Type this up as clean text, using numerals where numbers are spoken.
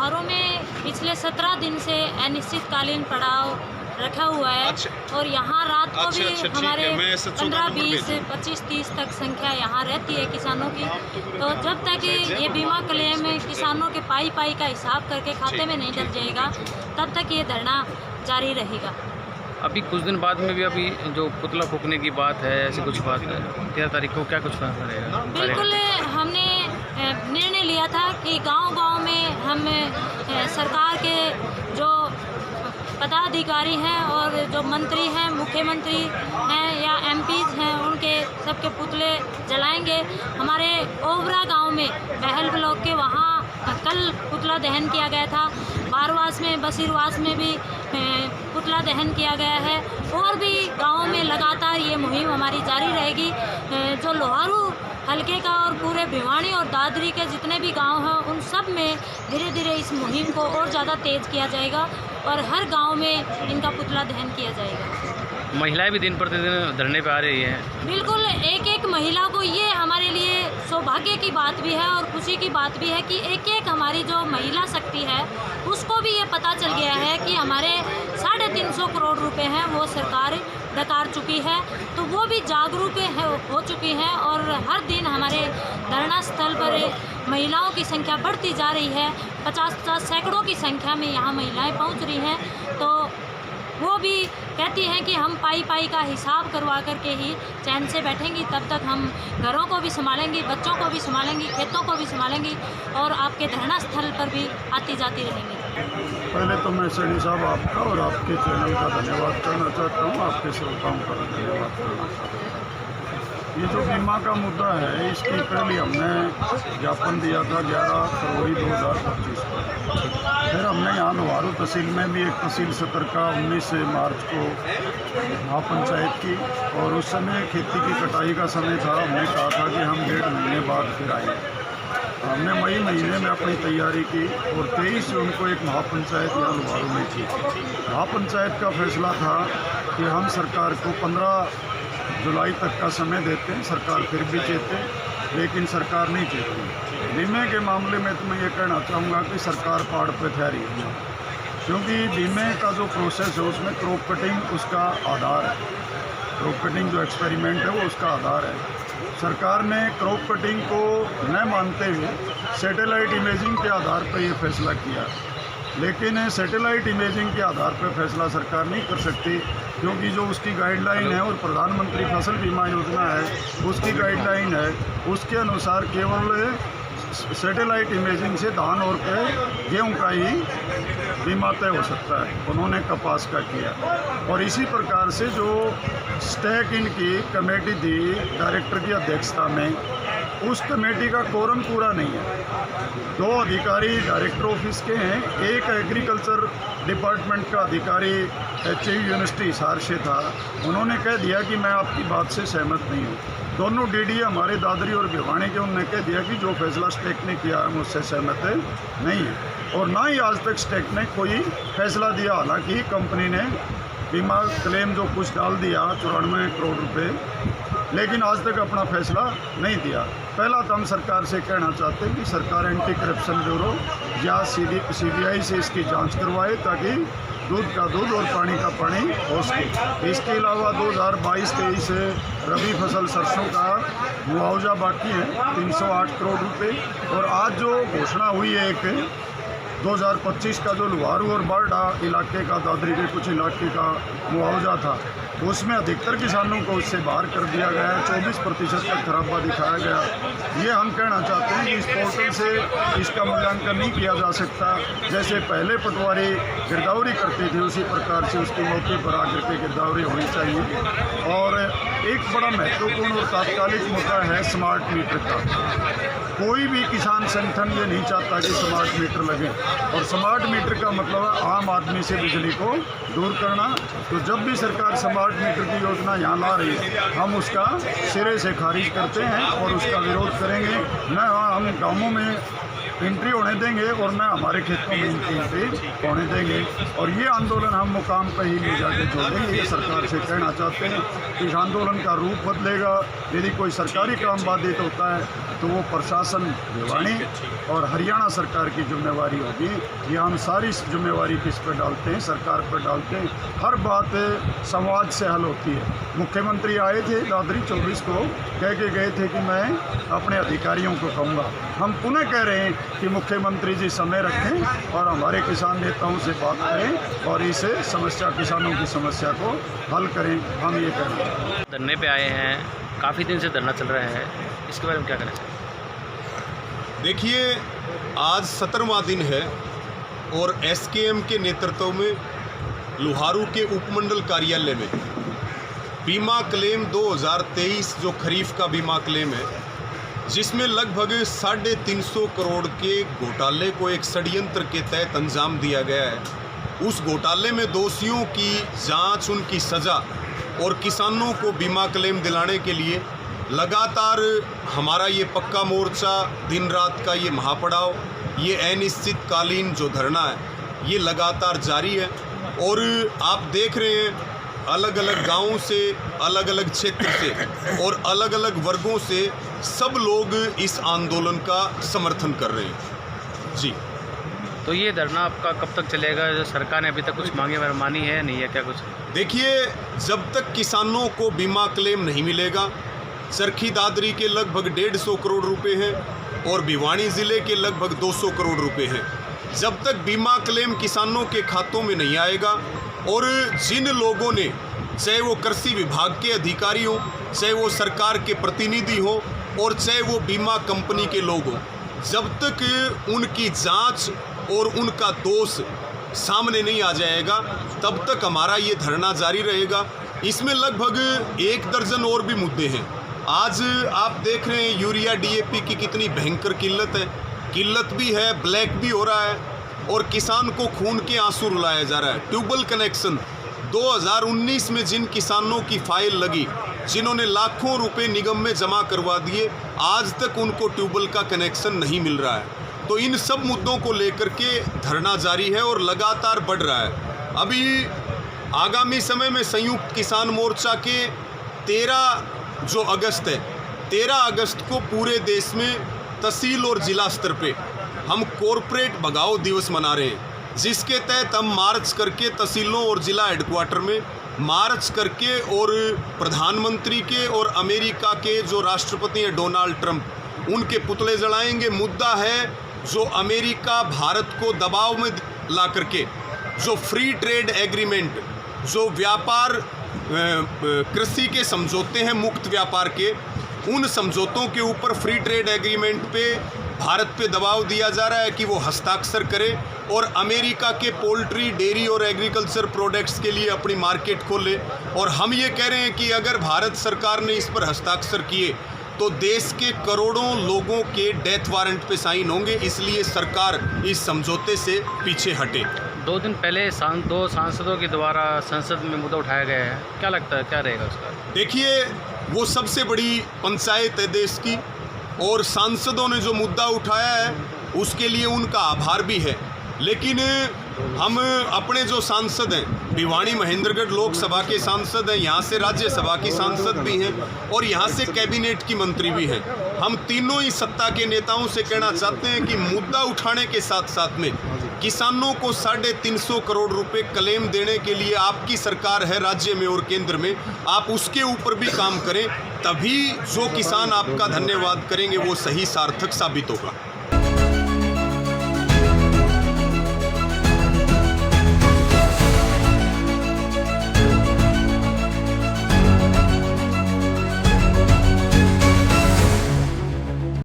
लोहारों में पिछले 17 दिन से अनिश्चितकालीन पड़ाव रखा हुआ है। अच्छा। और यहाँ रात को भी हमारे 15, 20, 25, 25, 30 तक संख्या यहाँ रहती है किसानों की। तो जब तक ये बीमा क्लेम किसानों के पाई का हिसाब करके खाते में नहीं डल जाएगा, तब तक ये धरना जारी रहेगा। अभी कुछ दिन बाद में भी अभी जो पुतला फूकने की बात है, ऐसी कुछ बात है 13 तारीख को, क्या कुछ फैसला रहेगा? बिल्कुल, हमने निर्णय लिया था कि गांव-गांव में हम सरकार के जो पदाधिकारी हैं और जो मंत्री हैं, मुख्यमंत्री हैं या एमपीज हैं, उनके सबके पुतले जलाएंगे। हमारे ओबरा गांव में बहल ब्लॉक के वहाँ कल पुतला दहन किया गया था। बारवास में, बसीरवास में भी पुतला दहन किया गया है। और भी गाँव में लगातार ये मुहिम हमारी जारी रहेगी। जो लोहारू हलके का और पूरे भिवानी और दादरी के जितने भी गांव हैं, उन सब में धीरे धीरे इस मुहिम को और ज़्यादा तेज़ किया जाएगा और हर गांव में इनका पुतला दहन किया जाएगा। महिलाएं भी दिन प्रतिदिन धरने पे आ रही हैं। बिल्कुल, एक महिला को, ये हमारे लिए सौभाग्य की बात भी है और खुशी की बात भी है कि एक हमारी जो महिला शक्ति है, उसको भी ये पता चल गया है कि हमारे 350 करोड़ रुपए हैं वो सरकार डकार चुकी है। तो वो भी जागरूक हो चुकी हैं और हर दिन हमारे धरना स्थल पर महिलाओं की संख्या बढ़ती जा रही है। 50-50 सैकड़ों की संख्या में यहाँ महिलाएं पहुँच रही हैं। तो वो भी कहती हैं कि हम पाई का हिसाब करवा करके ही चैन से बैठेंगी, तब तक हम घरों को भी संभालेंगी, बच्चों को भी संभालेंगी, खेतों को भी संभालेंगी और आपके धरना स्थल पर भी आती जाती रहेंगी। पहले तो मैं सैनी साहब आपका और आपके चैनल का धन्यवाद करना चाहता हूँ, आपके श्रोताओं का धन्यवाद करना चाहता हूँ। ये जो बीमा का मुद्दा है, इसकी पहले हमने ज्ञापन दिया था 11 फरवरी 2025 को। फिर हमने यहाँ लोहारू तहसील में भी एक तहसील सत्र का 19 मार्च को महापंचायत की, और उस समय खेती की कटाई का समय था। हमने कहा था कि हम 1.5 महीने बाद फिर आएंगे। हमने मई महीने में अपनी तैयारी की और 23 जून को एक महापंचायत यहाँ लोहारू में की। महापंचायत का फैसला था कि हम सरकार को 15 जुलाई तक का समय देते हैं। सरकार फिर भी चेते, लेकिन सरकार नहीं चेती। बीमे के मामले में तो मैं ये कहना चाहूँगा कि सरकार पहाड़ पर ठहरी है, क्योंकि बीमे का जो प्रोसेस है उसमें क्रॉप कटिंग उसका आधार है। क्रॉप कटिंग जो एक्सपेरिमेंट है वो उसका आधार है। सरकार ने क्रॉप कटिंग को न मानते हुए सैटेलाइट इमेजिंग के आधार पर ये फैसला किया, लेकिन सैटेलाइट इमेजिंग के आधार पर फैसला सरकार नहीं कर सकती, क्योंकि जो उसकी गाइडलाइन है और प्रधानमंत्री फसल बीमा योजना है उसकी गाइडलाइन है, उसके अनुसार केवल सैटेलाइट इमेजिंग से धान और गेहूँ का ही बीमा तय हो सकता है। उन्होंने कपास का किया। और इसी प्रकार से जो स्टैक इनकी कमेटी थी डायरेक्टर की अध्यक्षता में, उस कमेटी का कोरम पूरा नहीं है। 2 अधिकारी डायरेक्टर ऑफिस के हैं, एक एग्रीकल्चर डिपार्टमेंट का अधिकारी HU यूनिवर्सिटी हिसार से था। उन्होंने कह दिया कि मैं आपकी बात से सहमत नहीं हूँ। दोनों DD हमारे दादरी और भिवानी के, उन्होंने कह दिया कि जो फैसला स्टेक ने किया है मुझसे सहमत नहीं है, और ना ही आज तक स्टेक ने कोई फैसला दिया। हालांकि कंपनी ने बीमा क्लेम जो कुछ डाल दिया 94 करोड़ रुपए, लेकिन आज तक अपना फैसला नहीं दिया। पहला तो हम सरकार से कहना चाहते हैं कि सरकार एंटी करप्शन ब्यूरो या CBI से इसकी जांच करवाए, ताकि दूध का दूध और पानी का पानी हो सके। इसके अलावा 2022-23 रबी फसल सरसों का मुआवजा बाकी है 308 करोड़ रुपए, और आज जो घोषणा हुई है एक 2025 का जो लोहारू और बारडा इलाके का, दादरी के कुछ इलाके का मुआवजा था, उसमें अधिकतर किसानों को उससे बाहर कर दिया गया है। 24% का खराबा दिखाया गया। ये हम कहना चाहते हैं कि इस पोर्टल से इसका मूल्यांकन नहीं किया जा सकता। जैसे पहले पटवारी गिरदावरी करती थी, उसी प्रकार से उसके मौके पर आकर के गिरदावरी होनी चाहिए। और एक बड़ा महत्वपूर्ण और तात्कालिक मुद्दा है स्मार्ट मीटर का। कोई भी किसान संगठन ये नहीं चाहता कि स्मार्ट मीटर लगे, और स्मार्ट मीटर का मतलब है आम आदमी से बिजली को दूर करना। तो जब भी सरकार स्मार्ट मीटर की योजना यहाँ ला रही है, हम उसका सिरे से खारिज करते हैं और उसका विरोध करेंगे। न हम गाँवों में एंट्री होने देंगे और न हमारे खेतों में इनकी एंट्री होने देंगे। और ये आंदोलन हम मुकाम पर ही ले जाके जोड़ेंगे। ये सरकार से कहना चाहते हैं कि इस आंदोलन का रूप बदलेगा। यदि कोई सरकारी काम बाधित होता है तो वो प्रशासन भिवानी और हरियाणा सरकार की जिम्मेवारी होगी। ये हम सारी जिम्मेवारी किस पर डालते हैं, सरकार पर डालते हैं। हर बात संवाद से हल होती है। मुख्यमंत्री आए थे दादरी 24 को, कह के गए थे कि मैं अपने अधिकारियों को कहूँगा। हम पुनः कह रहे हैं कि मुख्यमंत्री जी समय रखें और हमारे किसान नेताओं से बात करें और इस समस्या, किसानों की समस्या को हल करें। हम ये कह रहे हैं। धरने पे आए हैं, काफ़ी दिन से धरना चल रहा है, इसके बारे में क्या कहना चाहिए? देखिए, आज 17वां दिन है और एसकेएम के नेतृत्व में लोहारू के उपमंडल कार्यालय में बीमा क्लेम 2023 जो खरीफ का बीमा क्लेम है, जिसमें लगभग 350 करोड़ के घोटाले को एक षड्यंत्र के तहत अंजाम दिया गया है। उस घोटाले में दोषियों की जांच, उनकी सज़ा और किसानों को बीमा क्लेम दिलाने के लिए लगातार हमारा ये पक्का मोर्चा, दिन रात का ये महापड़ाव, ये अनिश्चितकालीन जो धरना है, ये लगातार जारी है। और आप देख रहे हैं अलग अलग गांवों से, अलग अलग क्षेत्र से और अलग अलग वर्गों से सब लोग इस आंदोलन का समर्थन कर रहे हैं। जी, तो ये धरना आपका कब तक चलेगा? जो सरकार ने अभी तक कुछ मांगे मानी है नहीं है क्या कुछ? देखिए, जब तक किसानों को बीमा क्लेम नहीं मिलेगा, चरखी दादरी के लगभग 150 करोड़ रुपए हैं और भिवानी ज़िले के लगभग 200 करोड़ रुपए हैं, जब तक बीमा क्लेम किसानों के खातों में नहीं आएगा और जिन लोगों ने, चाहे वो कृषि विभाग के अधिकारी हों, चाहे वो सरकार के प्रतिनिधि हों और चाहे वो बीमा कंपनी के लोग हों, जब तक उनकी जांच और उनका दोष सामने नहीं आ जाएगा, तब तक हमारा ये धरना जारी रहेगा। इसमें लगभग 1 दर्जन और भी मुद्दे हैं। आज आप देख रहे हैं यूरिया डीएपी की कितनी भयंकर किल्लत है, किल्लत भी है, ब्लैक भी हो रहा है और किसान को खून के आंसू रुलाया जा रहा है। ट्यूबवेल कनेक्शन 2019 में जिन किसानों की फाइल लगी, जिन्होंने लाखों रुपए निगम में जमा करवा दिए, आज तक उनको ट्यूबवेल का कनेक्शन नहीं मिल रहा है। तो इन सब मुद्दों को लेकर के धरना जारी है और लगातार बढ़ रहा है। अभी आगामी समय में संयुक्त किसान मोर्चा के 13 जो अगस्त है, 13 अगस्त को पूरे देश में तहसील और जिला स्तर पे हम कॉरपोरेट भगाओ दिवस मना रहे हैं, जिसके तहत हम मार्च करके तहसीलों और जिला हेडक्वार्टर में मार्च करके और प्रधानमंत्री के और अमेरिका के जो राष्ट्रपति हैं डोनाल्ड ट्रंप, उनके पुतले जलाएंगे। मुद्दा है जो अमेरिका भारत को दबाव में ला करके जो फ्री ट्रेड एग्रीमेंट, जो व्यापार कृषि के समझौते हैं मुक्त व्यापार के, उन समझौतों के ऊपर फ्री ट्रेड एग्रीमेंट पे भारत पे दबाव दिया जा रहा है कि वो हस्ताक्षर करे और अमेरिका के पोल्ट्री, डेयरी और एग्रीकल्चर प्रोडक्ट्स के लिए अपनी मार्केट खोले। और हम ये कह रहे हैं कि अगर भारत सरकार ने इस पर हस्ताक्षर किए तो देश के करोड़ों लोगों के डेथ वारंट पे साइन होंगे, इसलिए सरकार इस समझौते से पीछे हटे। 2 दिन पहले 2 सांसदों के द्वारा संसद में मुद्दा उठाया गया है, क्या लगता है क्या रहेगा उसका? देखिए, वो सबसे बड़ी पंचायत है देश की और सांसदों ने जो मुद्दा उठाया है उसके लिए उनका आभार भी है। लेकिन हम अपने जो सांसद हैं, भिवानी महेंद्रगढ़ लोकसभा के सांसद हैं, यहाँ से राज्यसभा की सांसद भी हैं और यहाँ से कैबिनेट की मंत्री भी हैं, हम तीनों ही सत्ता के नेताओं से कहना चाहते हैं कि मुद्दा उठाने के साथ साथ में किसानों को 350 करोड़ रुपए क्लेम देने के लिए आपकी सरकार है राज्य में और केंद्र में, आप उसके ऊपर भी काम करें, तभी जो किसान आपका धन्यवाद करेंगे वो सही सार्थक साबित होगा।